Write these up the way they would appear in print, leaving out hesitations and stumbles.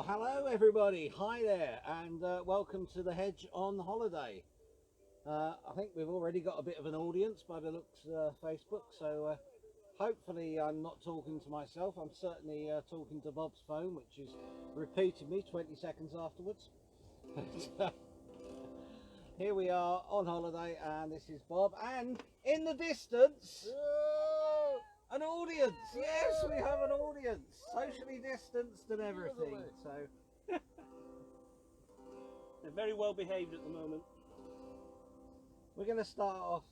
Well, hello everybody, hi there, and welcome to the Hedge on holiday. I think we've already got a bit of an audience by the looks Facebook, so hopefully I'm not talking to myself. I'm certainly talking to Bob's phone, which is repeating me 20 seconds afterwards. But, here we are on holiday, and this is Bob, and in the distance, an audience. Yes, we have an audience, socially distanced and everything. So they're very well behaved at the moment. we're going to start off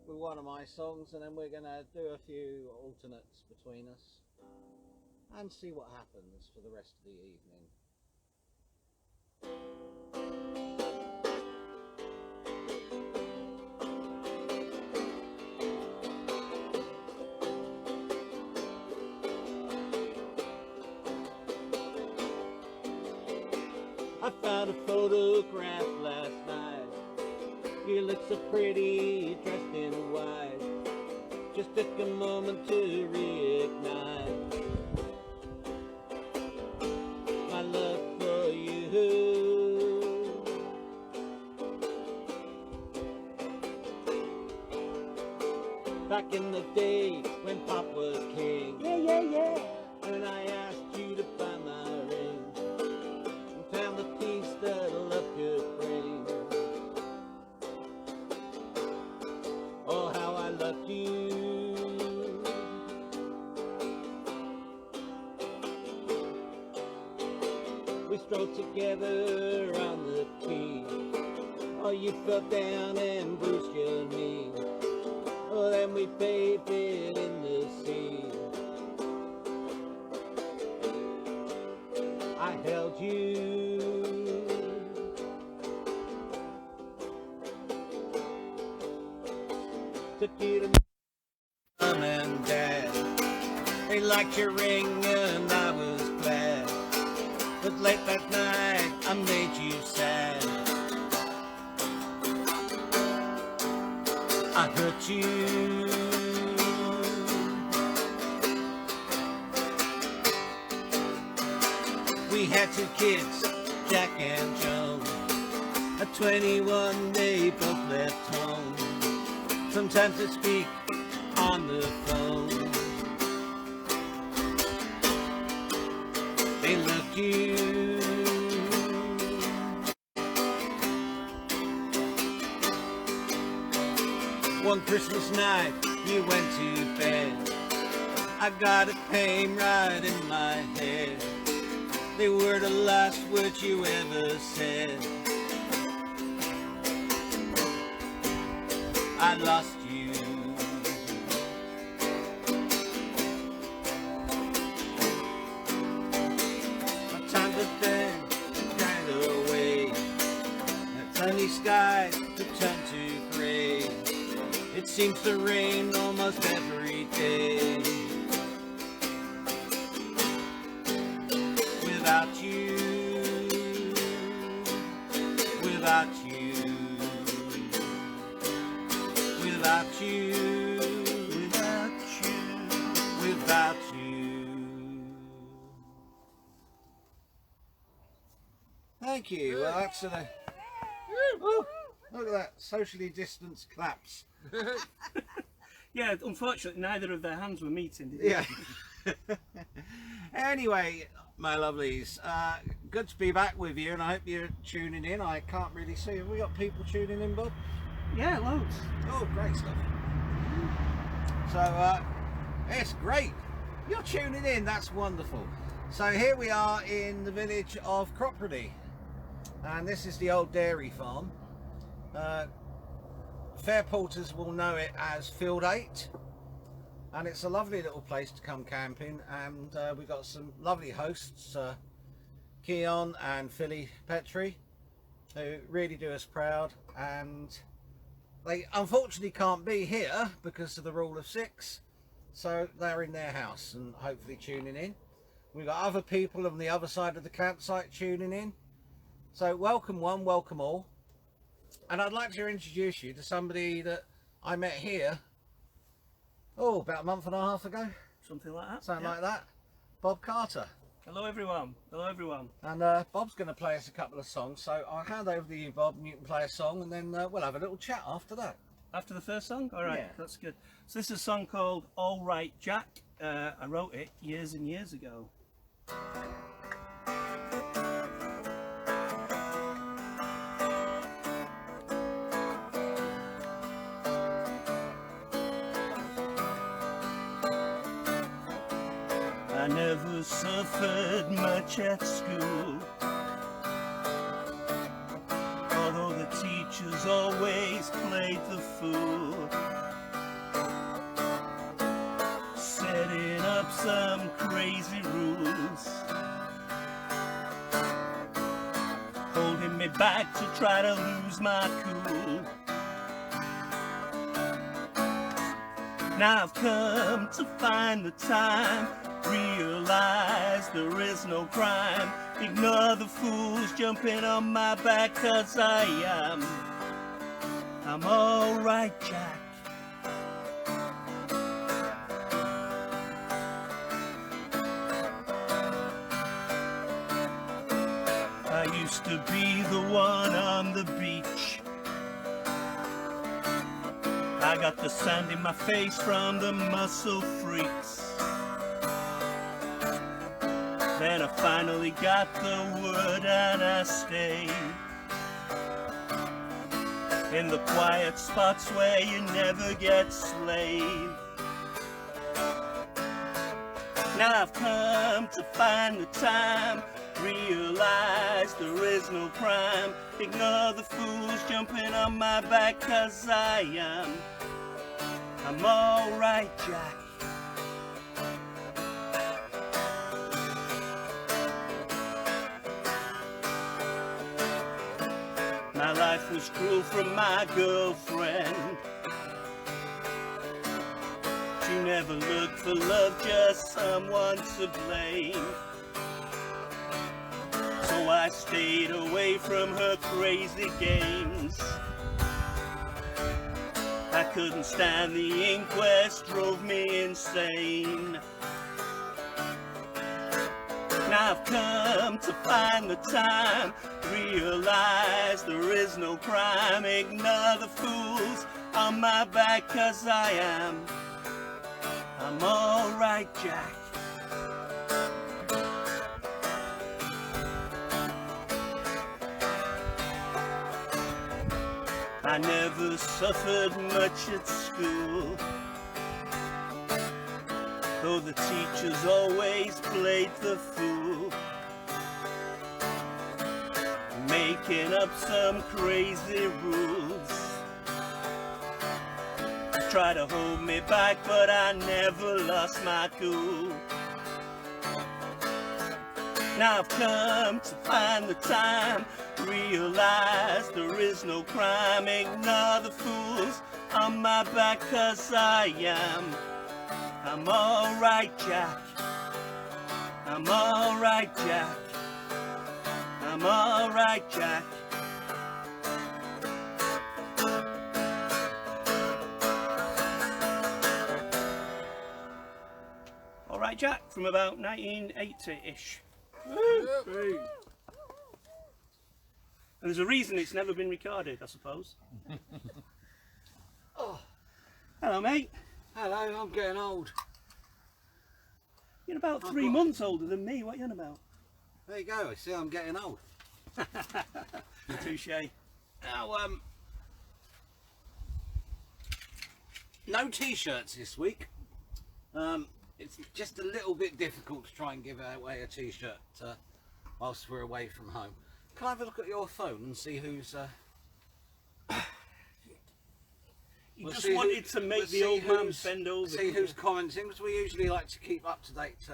with one of my songs, and then we're going to do a few alternates between us and see what happens for the rest of the evening. I found a photograph last night. You look so pretty, dressed in white. Just took a moment to reignite my love for you. Back in the day when Pop was king, yeah. And I asked you to buy my ring, found the peace that love could bring. Oh, how I loved you. We strolled together on the quay. Oh, you fell down and bruised your knee. Oh, then we bathed it in the sea. I held you. Took you to Mom and Dad. They liked your ring and I was glad. But late that night I made you sad. I hurt you. We had 2 kids, Jack and Joan. At 21 they both left home. Sometimes they speak on the phone. They loved you. One Christmas night you went to bed. I got a pain right in my head. They were the last words you ever said. I lost you. My time to bend and kind away. That sunny sky to turn to grey. It seems to rain almost every day. Without you, without you, without you, without you, without you. Thank you. Well, that's the. Woo, look at that socially distanced claps. Yeah, unfortunately neither of their hands were meeting, did they? Yeah. Anyway, my lovelies, good to be back with you, and I hope you're tuning in. I can't really see. Have we got people tuning in, Bob? Yeah, loads. Oh, great stuff. So, it's great. You're tuning in. That's wonderful. So here we are in the village of Cropredy, and this is the old dairy farm. Fair porters will know it as Field 8, and it's a lovely little place to come camping, and we've got some lovely hosts, Keon and Philly Petrie, who really do us proud, and they unfortunately can't be here because of the rule of 6, so they're in their house and hopefully tuning in. We've got other people on the other side of the campsite tuning in, so welcome one, welcome all. And I'd like to introduce you to somebody that I met here, about a month and a half ago. Something like that. Something like that. Bob Carter. Hello everyone. Hello everyone. And Bob's going to play us a couple of songs, so I'll hand over to you, Bob, and you can play a song, and then we'll have a little chat after that. After the first song? All right, Yeah. that's good. So this is a song called All Right Jack. I wrote it years and years ago. I never suffered much at school, although the teachers always played the fool, setting up some crazy rules, holding me back to try to lose my cool. Now I've come to find the time, realize there is no crime, ignore the fools jumping on my back, 'cause I'm all right, Jack. I used to be the one on the beach, I got the sand in my face from the muscle freaks. Then I finally got the word and I stayed in the quiet spots where you never get slayed. Now I've come to find the time, realize there is no crime, ignore the fools jumping on my back, 'cause I'm all right, Jack. My life was cruel from my girlfriend. She never looked for love, just someone to blame. So I stayed away from her crazy games. I couldn't stand the inquest, drove me insane. Now I've come to find the time, realize there is no crime, ignore the fools on my back, 'cause I'm all right, Jack. I never suffered much at school, though the teachers always played the fool, making up some crazy rules. Try to hold me back, but I never lost my cool. Now I've come to find the time, realize there is no crime, ignore the fools on my back, 'cause I'm all right, Jack. I'm all right, Jack. I'm all right, Jack. All right, Jack, from about 1980-ish. And there's a reason it's never been recorded, I suppose. Oh, Hello, mate. hello, I'm getting old. You're about 3 months older than me. What are you on about? There you go, see, I'm getting old. Touche. Now, no t-shirts this week. It's just a little bit difficult to try and give away a t-shirt whilst we're away from home. Can I have a look at your phone and see who's... You just wanted to make the old man bend over. See who's commenting, because we usually like to keep up to date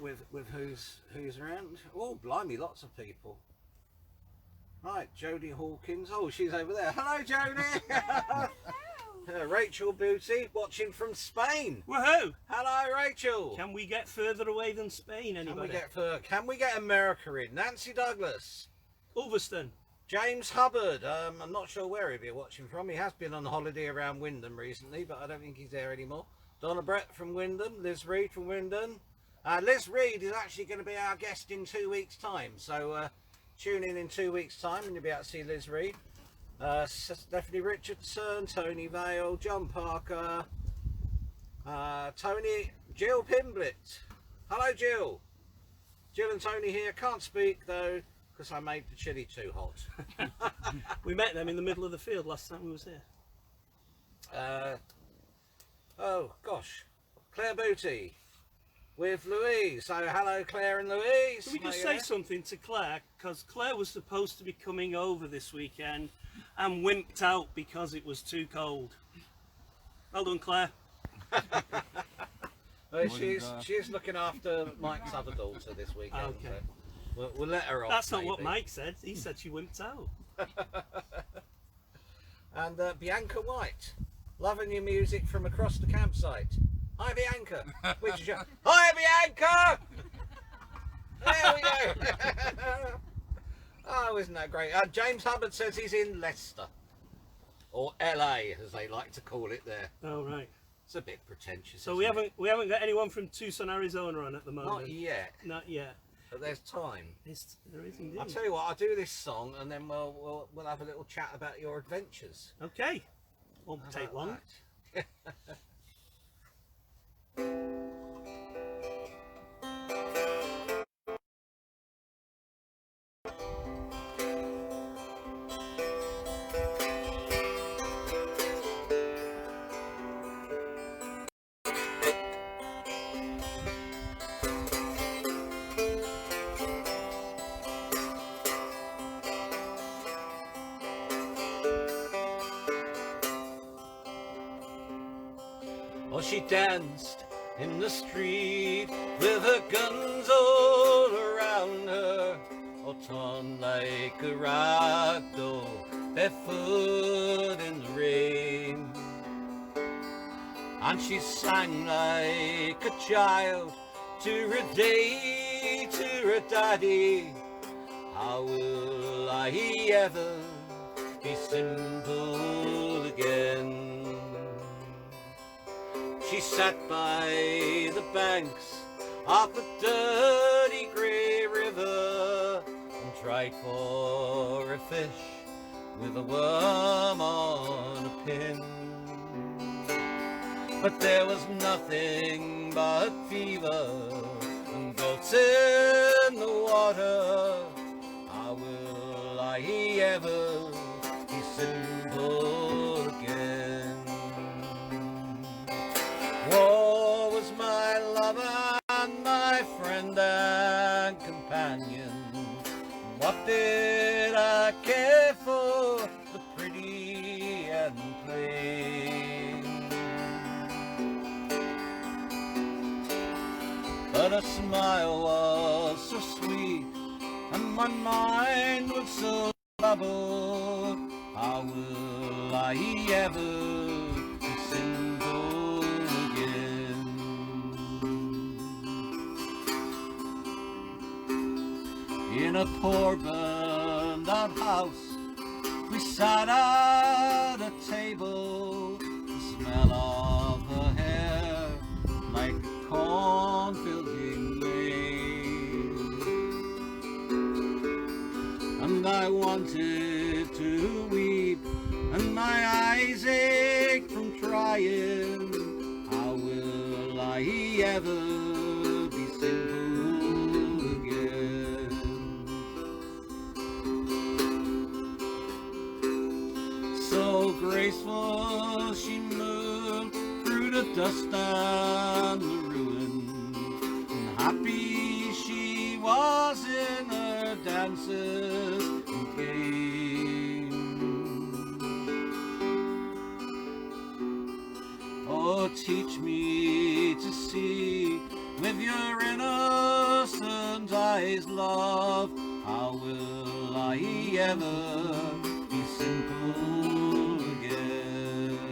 with who's around. Oh, blimey, lots of people. Right, Jodie Hawkins. Oh, she's over there. Hello, Jodie. Rachel Booty, watching from Spain. Woohoo! Hello, Rachel. Can we get further away than Spain, anybody? Can we get America in? Nancy Douglas. Ulverston. James Hubbard. I'm not sure where he'll be watching from. He has been on holiday around Wyndham recently, but I don't think he's there anymore. Donna Brett from Wyndham. Liz Reed from Wyndham. Liz Reed is actually going to be our guest in 2 weeks' time, so tune in 2 weeks' time and you'll be able to see Liz Reed. Stephanie Richardson, Tony Vale, John Parker, Jill Pimblett. Hello, Jill. Jill and Tony here. Can't speak though because I made the chili too hot. We met them in the middle of the field last time we was here. Oh gosh, Claire Booty with Louise. So hello, Claire and Louise. Can we just say something to Claire? Because Claire was supposed to be coming over this weekend and wimped out because it was too cold. Well done, Claire. She's looking after Mike's other daughter this weekend. Okay. So we'll let her off. That's not maybe. what Mike said. He said she wimped out. And Bianca White, loving your music from across the campsite. Hi Bianca. Which is your... Hi Bianca. There we go. Oh, isn't that great? James Hubbard says he's in Leicester, or LA as they like to call it there. Oh right. It's a bit pretentious. So we haven't got anyone from Tucson, Arizona on at the moment. Not yet. Not yet. But there's time. There is indeed. I'll tell you what. I'll do this song and then we'll have a little chat about your adventures. Okay. Won't take long. Or she danced in the street with her guns all around her, or torn like a rag doll, barefoot in the rain. And she sang like a child to her day, to her daddy. How will I ever be simple again? She sat by the banks of a dirty grey river and tried for a fish with a worm on a pin. But there was nothing but fever and goats in the water. How will I ever be simple again? War was my lover and my friend and companion. What did I care for the pretty and plain? But her smile was so sweet and my mind was so troubled. How will I ever be simple again? In a poor burned out house we sat at a table, the smell of her hair like a cornfield in May. And I wanted to weep and my eyes ached from trying. How will I ever be simple again? So graceful she moved through the dust and the ruin, and happy she was in her dances and games. Oh, teach me to see with your innocent eyes, love. How will I ever be simple again?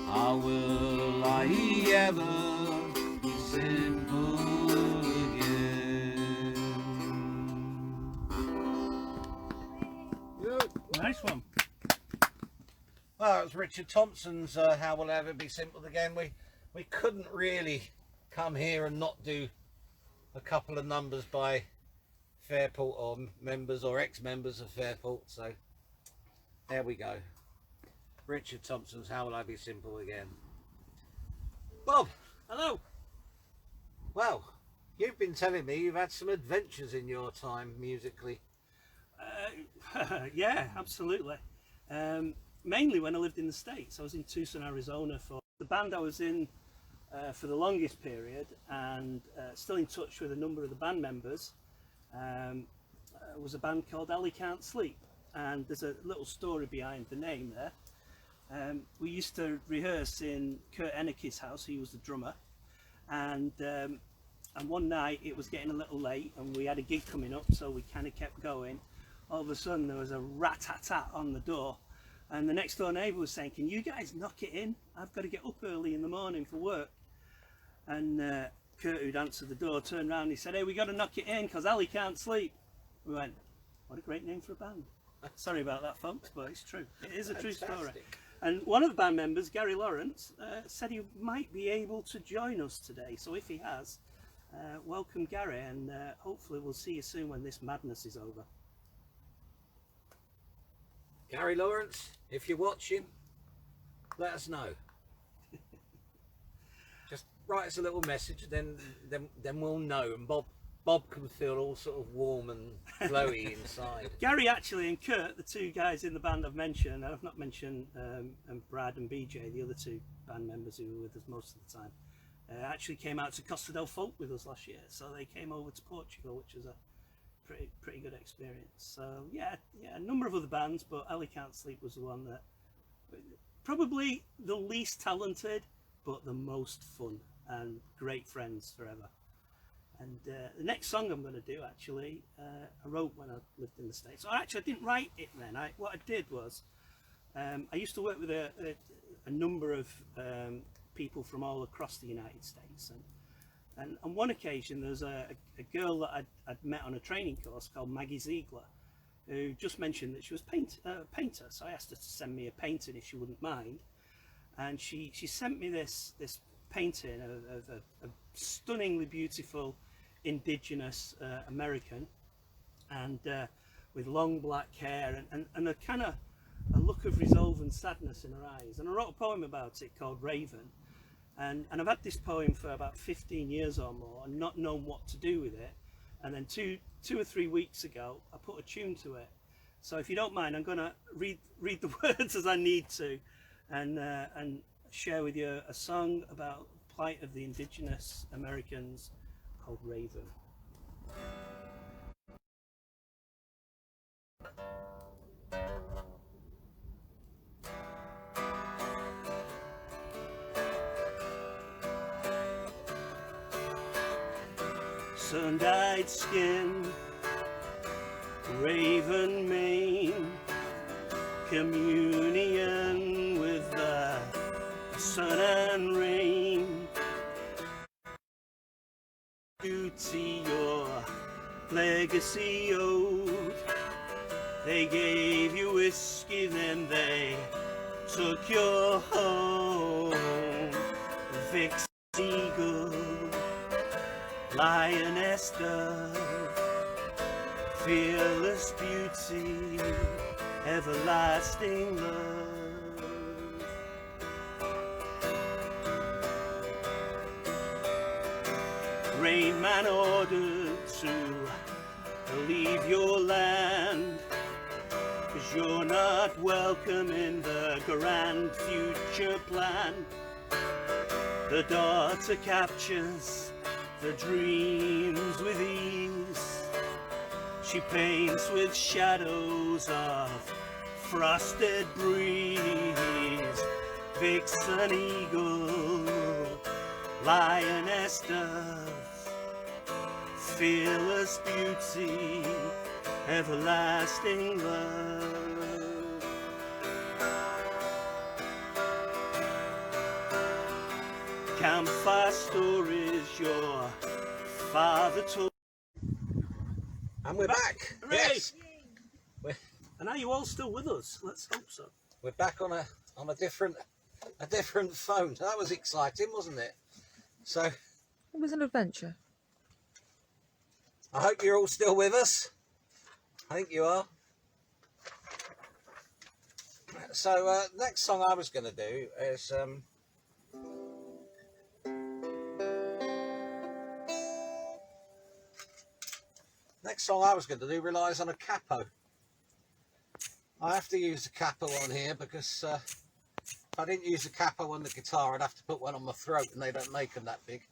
How will I ever be simple again? Nice one. Well, it was Richard Thompson's How Will I Ever Be Simple Again. We couldn't really come here and not do a couple of numbers by Fairport or members or ex-members of Fairport. So there we go. Richard Thompson's How Will I Be Simple again. Bob, Hello. well, you've been telling me you've had some adventures in your time musically. Yeah, absolutely. Mainly when I lived in the States. I was in Tucson, Arizona for the band I was in for the longest period, and still in touch with a number of the band members. Was a band called Ali Can't Sleep, and there's a little story behind the name there. We used to rehearse in Kurt Enneke's house. He was the drummer, and one night it was getting a little late and we had a gig coming up, so we kind of kept going. All of a sudden there was a rat-tat-tat on the door, and the next door neighbour was saying, "Can you guys knock it in? I've got to get up early in the morning for work." And Kurt, who'd answered the door, turned around and he said, "Hey, we got to knock it in because Ali can't sleep." We went, "What a great name for a band." Sorry about that, folks, but it's true. It is a true story. And one of the band members, Gary Lawrence, said he might be able to join us today. So if he has, welcome Gary, and hopefully we'll see you soon when this madness is over. Gary Lawrence, if you're watching, let us know. Just write us a little message, then we'll know, and Bob can feel all sort of warm and glowy inside. Gary actually and Kurt, the two guys in the band I've mentioned, and I've not mentioned and Brad and BJ, the other two band members who were with us most of the time, actually came out to Costa del Folk with us last year. So they came over to Portugal, which was a pretty good experience. So yeah, a number of other bands, but Ali Can't Sleep was the one that probably the least talented, but the most fun, and great friends forever. And the next song I'm going to do, actually, I wrote when I lived in the States. So actually, I didn't write it then. What I did was, I used to work with a number of people from all across the United States. And on one occasion, there's a girl that I'd met on a training course called Maggie Ziegler, who just mentioned that she was a painter. So I asked her to send me a painting if she wouldn't mind. And she sent me this painting of a stunningly beautiful indigenous American, and with long black hair and a kind of a look of resolve and sadness in her eyes. And I wrote a poem about it called Raven, and I've had this poem for about 15 years or more and not known what to do with it. And then two or 3 weeks ago I put a tune to it. So if you don't mind, I'm going to read the words as I need to, and share with you a song about the plight of the indigenous Americans called Raven. Sun-dyed skin, raven mane, communion with the sun and rain. Beauty your legacy owed. They gave you whiskey, then they took your home. Vix Eagle, lioness dove, fearless beauty, everlasting love. Rain man ordered to leave your land, 'cause you're not welcome in the grand future plan. The daughter captures the dreams with ease. She paints with shadows of frosted breeze. Vixen eagle, lioness dove, fearless beauty, everlasting love. Campfire stories your father told. And we're back. Hooray! Yes. And are you all still with us? Let's hope so. We're back on a different phone. That was exciting, wasn't it? So It was an adventure. I hope you're all still with us. I think you are. So next song I was going to do is relies on a capo. I have to use a capo on here because if I didn't use a capo on the guitar, I'd have to put one on my throat, and they don't make them that big.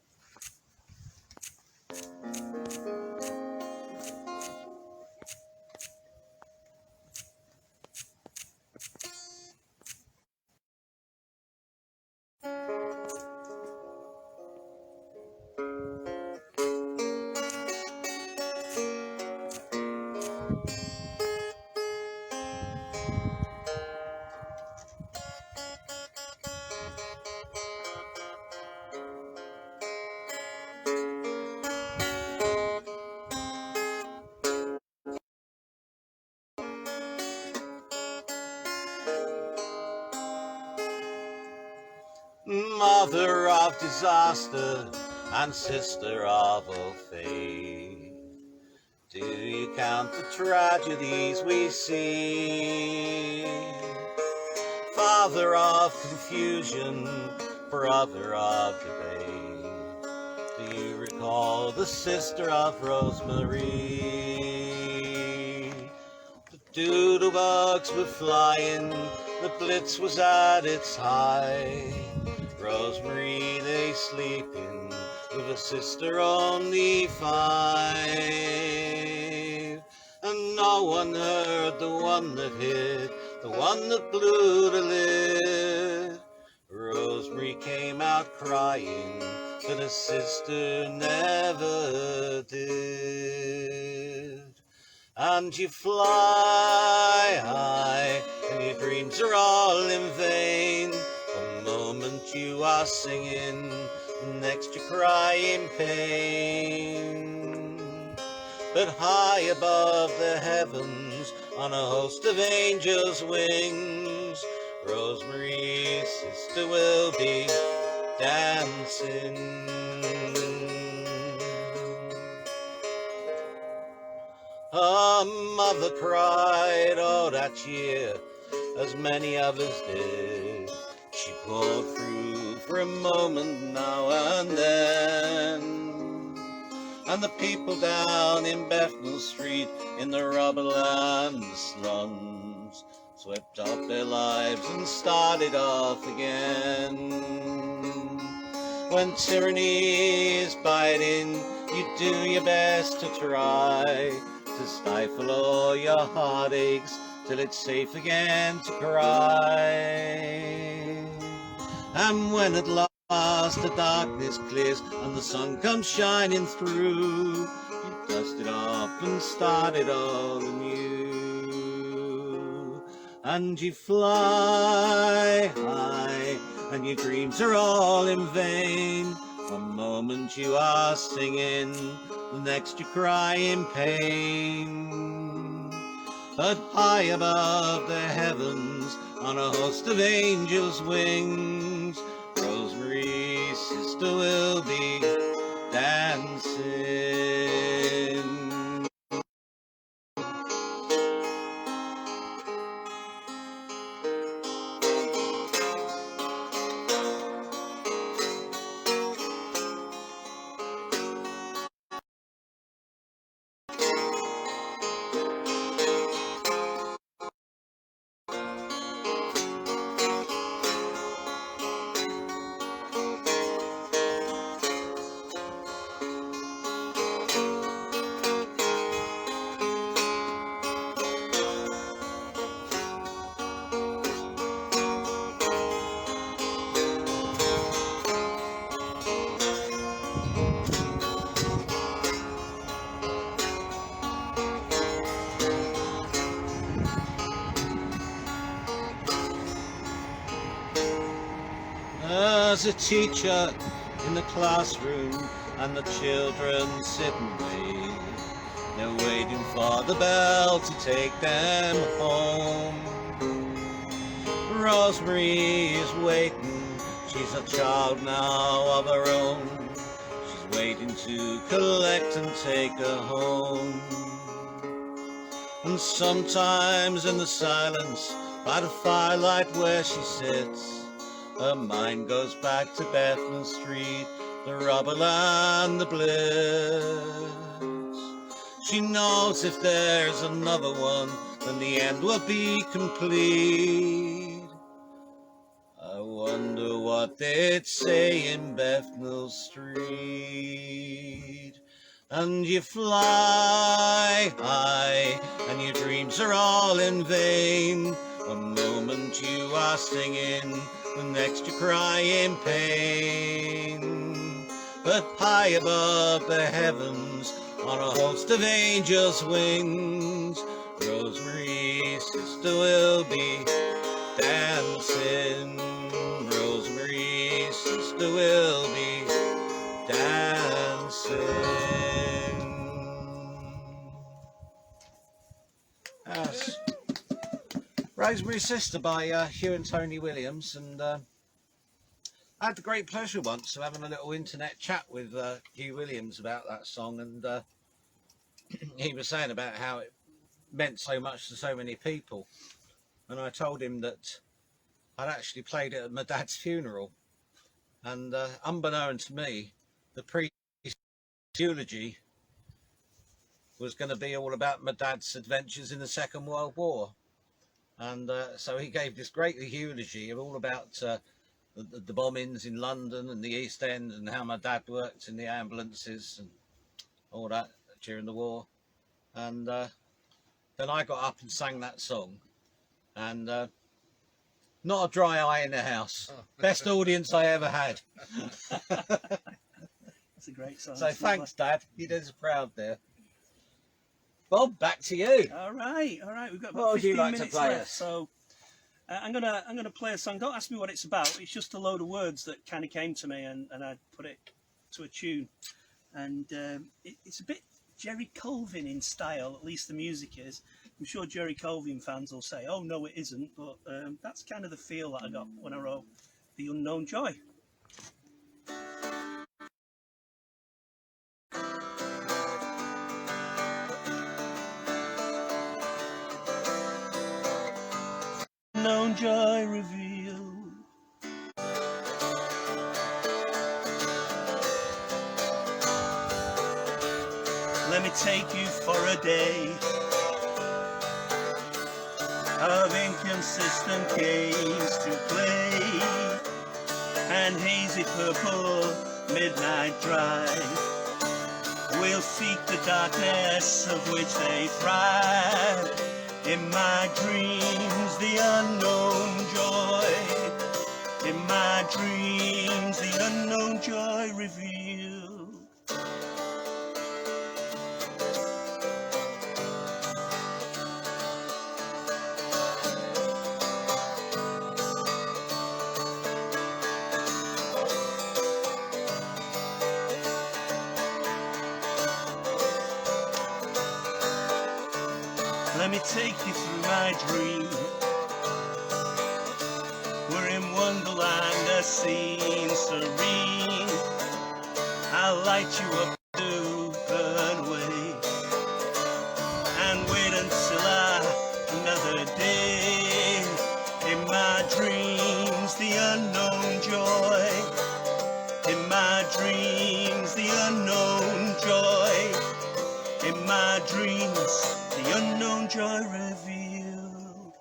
Mother of disaster and sister of all fate, do you count the tragedies we see? Father of confusion, brother of debate, do you recall the sister of Rosemary? The doodlebugs were flying, the blitz was at its height. Rosemary lay sleeping with a sister only 5. And no one heard the one that hit, the one that blew the lid. Rosemary came out crying, but her sister never did. And you fly high, and your dreams are all in vain. The moment you are singing, next you cry in pain. But high above the heavens, on a host of angels' wings, Rosemary's sister will be dancing. Her mother cried, oh, that year, as many others did. She pulled through for a moment now and then, and the people down in Bethnal Street, in the rubble and the slums, swept up their lives and started off again. When tyranny is biting, you do your best to try to stifle all your heartaches till it's safe again to cry. And when at last the darkness clears and the sun comes shining through, you dust it off and start it all anew. And you fly high, and your dreams are all in vain. One moment you are singing, the next you cry in pain. But high above the heavens, on a host of angels' wings, Rosemary's sister will be dancing. As a teacher in the classroom, and the children sit and wait, they're waiting for the bell to take them home. Rosemary is waiting, she's a child now of her own. She's waiting to collect and take her home. And sometimes in the silence, by the firelight where she sits, her mind goes back to Bethnal Street, the rubble and the bliss. She knows if there's another one, then the end will be complete. I wonder what they'd say in Bethnal Street. And you fly high, and your dreams are all in vain. One moment you are singing, the next you cry in pain. But high above the heavens, on a host of angels' wings, Rosemary's sister will be dancing. Rosemary's sister will be dancing. That's Rosemary's Sister by Hugh and Tony Williams, and I had the great pleasure once of having a little internet chat with Hugh Williams about that song, and he was saying about how it meant so much to so many people, and I told him that I'd actually played it at my dad's funeral, and unbeknown to me, the priest's eulogy was going to be all about my dad's adventures in the Second World War. And so he gave this great eulogy of all about the bombings in London and the East End, and how my dad worked in the ambulances and all that during the war. And then I got up and sang that song, and not a dry eye in the house. Best audience I ever had. That's a great song. So thanks, Dad. You did us proud there. Bob, back to you. All right. We've got What about would you 15 like to minutes play left, us? so I'm gonna play a song. Don't ask me what it's about. It's just a load of words that kind of came to me, and I put it to a tune. And it's a bit Jerry Colvin in style. At least the music is. I'm sure Jerry Colvin fans will say, "Oh no, it isn't." But that's kind of the feel that I got when I wrote "The Unknown Joy." Unknown joy revealed. Let me take you for a day of inconsistent games to play, and hazy purple midnight drive. We'll seek the darkness of which they thrive. In my dreams, the unknown joy. In my dreams, the unknown joy revealed. Let me take you through my dream. We're in wonderland, a scene serene. I'll light you up to burn away, and wait until another day. In my dreams, the unknown joy. In my dreams, the unknown joy. In my dreams, the unknown joy revealed.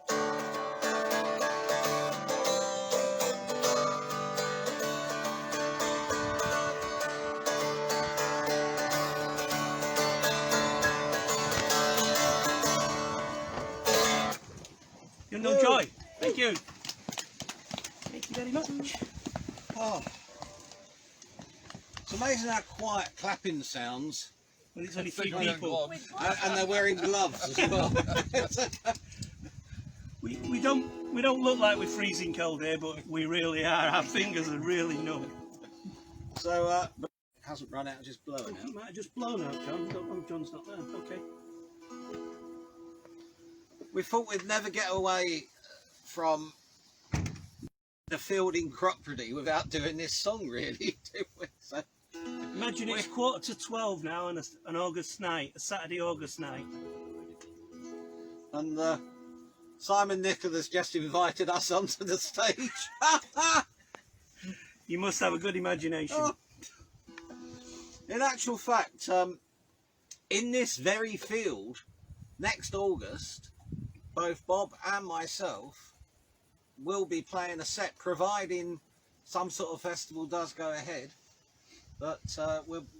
The unknown joy. Thank you. Thank you very much. Oh, it's amazing how quiet clapping sounds, Well, it's only 3 people. and they're wearing gloves as well. We don't look like we're freezing cold here, but we really are. Our fingers are really numb. So, but it hasn't run out, just blowing It out. might have just blown out, John. Oh, John's not there. Okay. We thought we'd never get away from the field in Cropredy without doing this song, really, did we? So, Imagine it's 11:45 now on an August night, a Saturday August night. And Simon Nicholas just invited us onto the stage. You must have a good imagination. Oh. In actual fact, in this very field, next August, both Bob and myself will be playing a set, providing some sort of festival does go ahead. But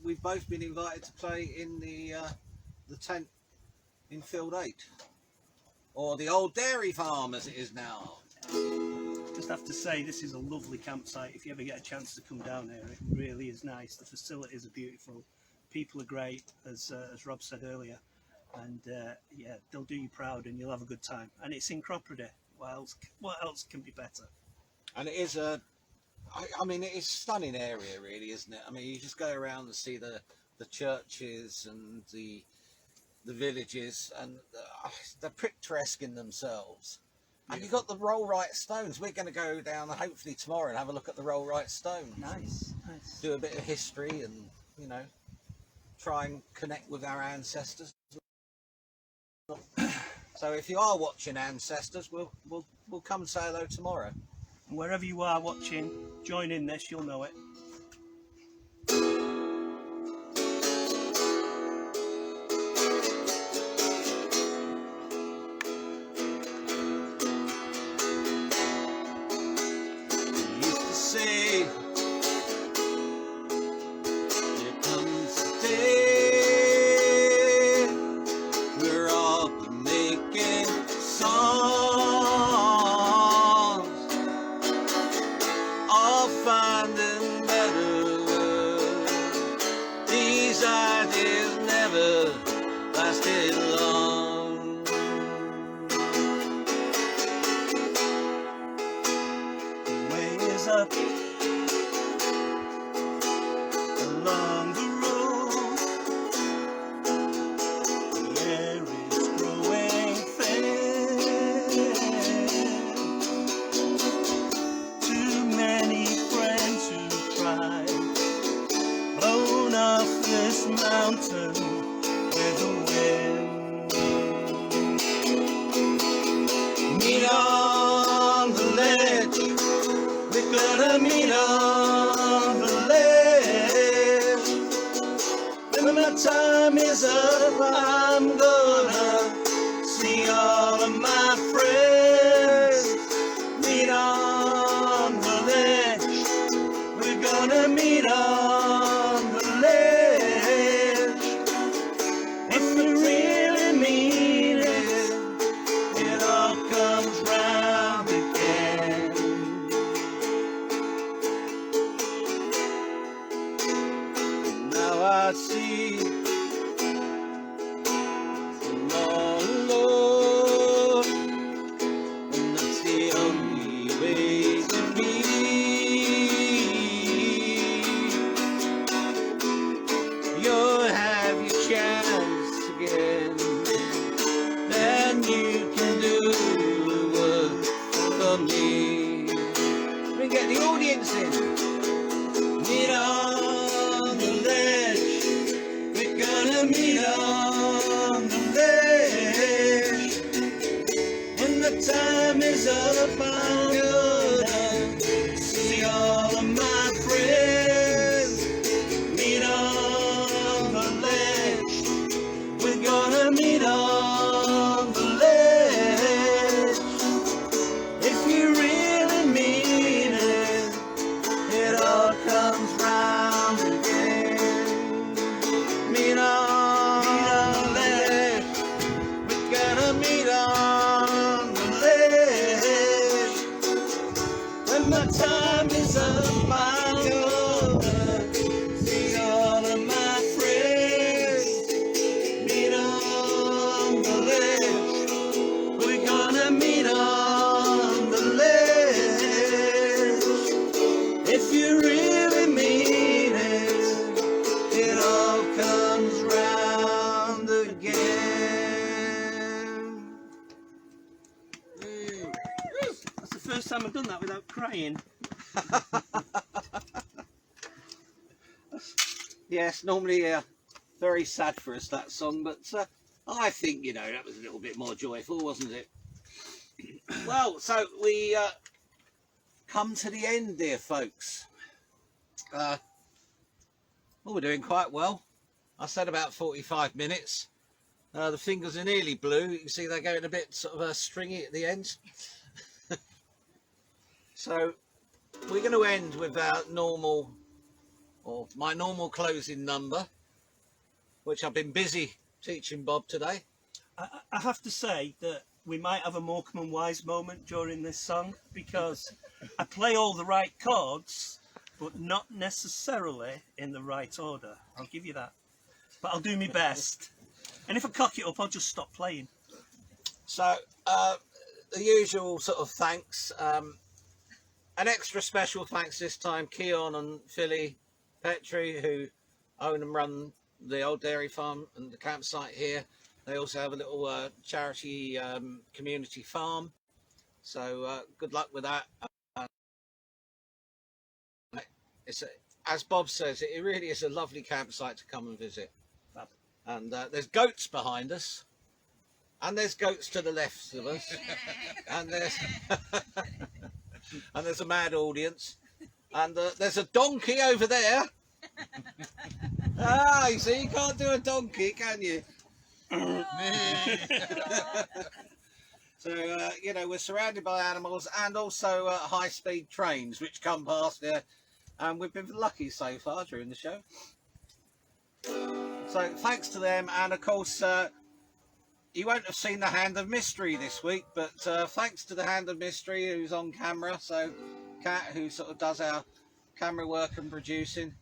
we've both been invited to play in the tent in Field 8, or the old dairy farm as it is now. Just have to say, this is a lovely campsite. If you ever get a chance to come down here, it really is nice. The facilities are beautiful, people are great, as Rob said earlier, and yeah, they'll do you proud and you'll have a good time. And it's in Cropredy. What else can be better? And it is I mean, it is a stunning area, really, isn't it? I mean, you just go around and see the churches and the villages, and they're picturesque in themselves. And you've got the Rollright Stones. We're going to go down hopefully tomorrow and have a look at the Rollright Stones. Nice, nice. Do a bit of history and, you know, try and connect with our ancestors. So if you are watching Ancestors, we'll come and say hello tomorrow. And wherever you are watching, join in this, you'll know it. Time is up, I'm gonna see all of my friends. Meet on the ledge, we're gonna meet on the ledge. If we really mean it, it all comes round again. Now I see time is up, I'm gonna see all of my friends. Meet on the ledge, we're gonna meet on the ledge. If you really mean it, it all comes round again. Meet on the ledge, we're gonna meet on. My time is up, I'm gonna see all of my friends. Meet on the ledge, we're gonna meet on the ledge. If you really mean it, it all comes round again. That's the first time I've done that without crying. Yes, normally very sad for us, that song, but I think, you know, that was a little bit more joyful, wasn't it? Well, so we come to the end, dear folks. Well, we're doing quite well. I said about 45 minutes. The fingers are nearly blue. You can see they're going a bit sort of stringy at the ends. So we're going to end with our normal, or my normal closing number, which I've been busy teaching Bob today. I have to say that we might have a Morecambe and Wise moment during this song, because I play all the right chords, but not necessarily in the right order. I'll give you that. But I'll do my best. And if I cock it up, I'll just stop playing. So the usual sort of thanks. An extra special thanks this time, Keon and Philly Petrie, who own and run the old dairy farm and the campsite here. They also have a little charity community farm. So good luck with that. As Bob says, it really is a lovely campsite to come and visit. And there's goats behind us, and there's goats to the left of us, and there's and there's a mad audience, and there's a donkey over there. Ah, you see, you can't do a donkey, can you? So you know, we're surrounded by animals and also high-speed trains which come past there, and we've been lucky so far during the show. So thanks to them, and of course you won't have seen the Hand of Mystery this week, but thanks to the Hand of Mystery who's on camera, so Kat, who sort of does our camera work and producing.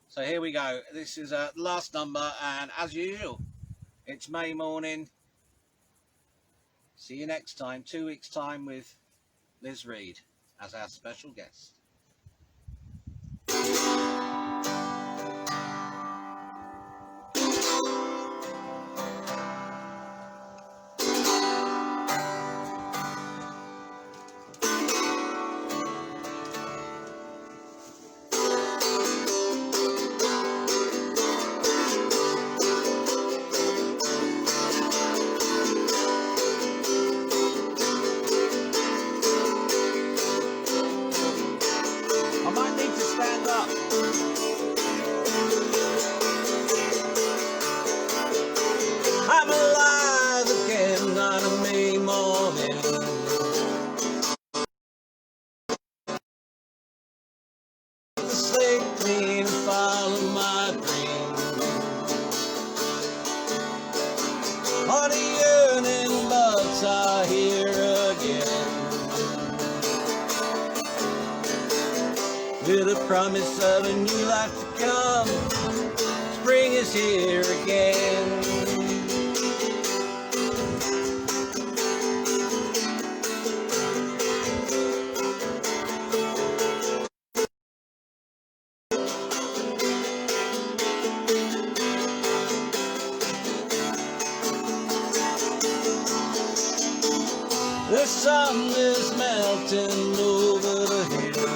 So here we go, this is the last number, and as usual, it's May morning. See you next time, 2 weeks time, with Liz Reed as our special guest. I'm alive again on a May morning. Slate clean and follow my dream. All the yearning bugs are here again, with a promise of a new life to come. Spring is here again. The sun is melting over the hill.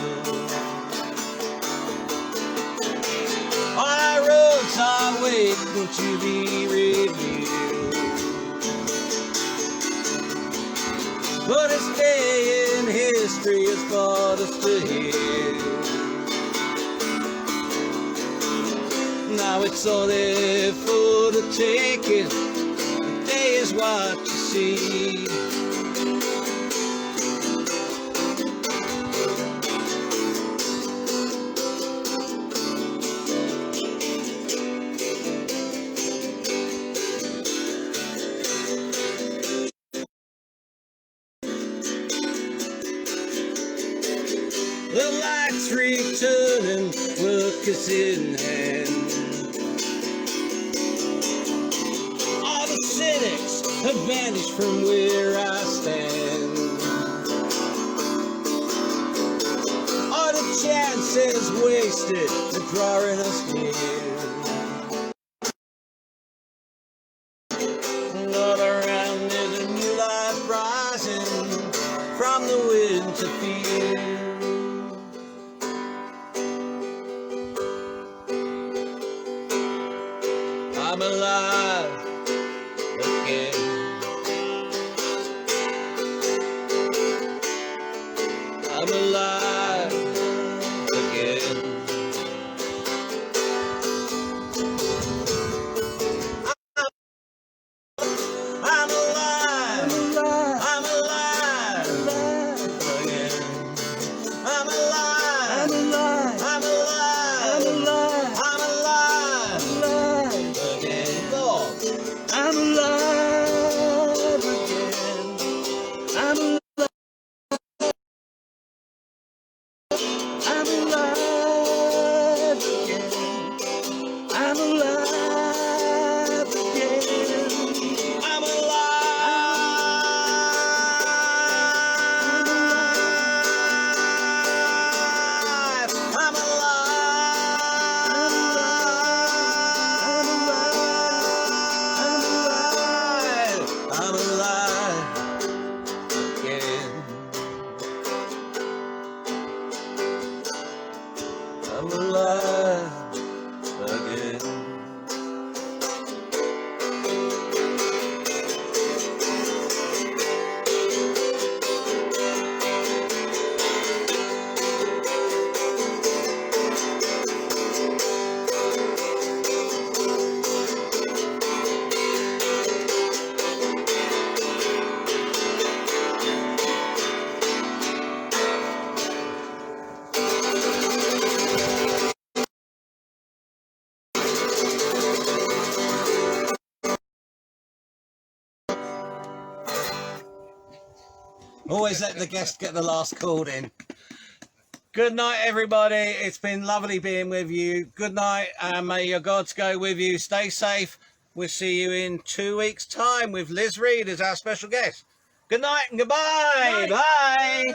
All our roads are waiting to be revealed. But this day in history has brought us to here. Now it's all there for the taking. The day is what you see. The lights returning, work is in hand. All the cynics have vanished from where I stand. All the chances wasted are drawing us near. And all around there's a new life rising from the wind. to feel. I'm alive again. I'm alive again. I'm alive. I'm alive again. I'm alive. I'm alive. I'm alive. I'm alive. I'm alive again. Lord. I'm alive again. I'm alive. I'm alive again. I'm alive again. I'm alive. I'm alive. I'm alive again. I'm alive again. Always let the guest get the last chord in. Good night, everybody. It's been lovely being with you. Good night, and may your gods go with you. Stay safe. We'll see you in 2 weeks' time with Liz Reed as our special guest. Good night and goodbye. Bye. Bye.